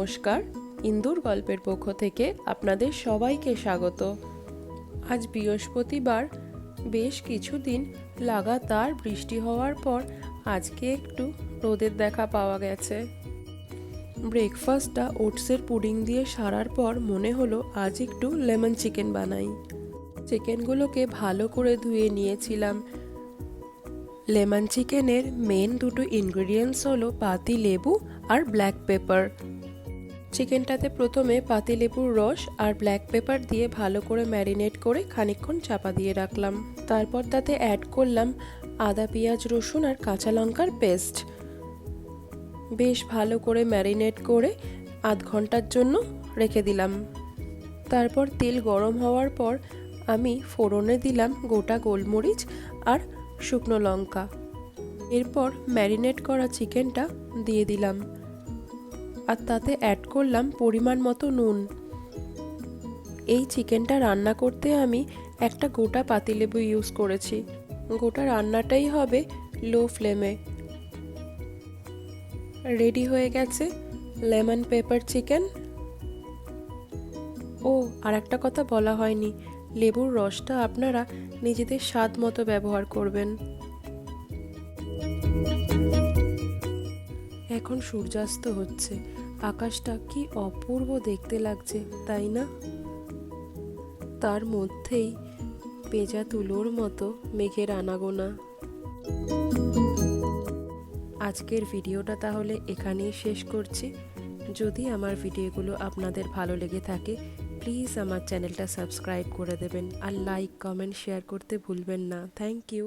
নমস্কার, ইন্দুর গল্পের পক্ষ থেকে আপনাদের সবাইকে স্বাগত। আজ বৃহস্পতিবার, বেশ কিছুদিন লাগাতার বৃষ্টি হওয়ার পর আজকে একটু রোদের দেখা পাওয়া গেছে। ব্রেকফাস্টটা ওটসের পুডিং দিয়ে সারার পর মনে হলো আজ একটু লেমন চিকেন বানাই। চিকেনগুলোকে ভালো করে ধুয়ে নিয়েছিলাম। লেমন চিকেনের মেন দুটো ইনগ্রেডিয়েন্টস হলো পাতিলেবু আর ব্ল্যাক পেপার। চিকেনটাতে প্রথমে পাতিলেবুর রস আর ব্ল্যাক পেপার দিয়ে ভালো করে ম্যারিনেট করে খানিকক্ষণ চাপা দিয়ে রাখলাম। তারপর তাতে অ্যাড করলাম আদা, পেঁয়াজ, রসুন আর কাঁচা লঙ্কার পেস্ট। বেশ ভালো করে ম্যারিনেট করে আধ ঘন্টার জন্য রেখে দিলাম। তারপর তেল গরম হওয়ার পর আমি ফোড়নে দিলাম গোটা গোলমরিচ আর শুকনো লঙ্কা। এরপর ম্যারিনেট করা চিকেনটা দিয়ে দিলাম আর তাতে অ্যাড করলাম পরিমাণ মতো নুন। এই চিকেনটা রান্না করতে আমি একটা গোটা পাতিলেবু ইউজ করেছি। গোটা রান্নাটাই হবে লো ফ্লেমে। রেডি হয়ে গেছে লেমন পেপার চিকেন। ও আর একটা কথা বলা হয়নি, লেবুর রসটা আপনারা নিজেদের স্বাদ মতো ব্যবহার করবেন। এখন সূর্যাস্ত হচ্ছে, আকাশটা কি অপূর্ব দেখতে লাগছে, তাই না? তার মধ্যেই পেঁজা তুলোর মতো মেঘের আনাগোনা। আজকের ভিডিওটা তাহলে এখানেই শেষ করছি। যদি আমার ভিডিওগুলো আপনাদের ভালো লেগে থাকে প্লিজ আমার চ্যানেলটা সাবস্ক্রাইব করে দেবেন আর লাইক, কমেন্ট, শেয়ার করতে ভুলবেন না। Thank you.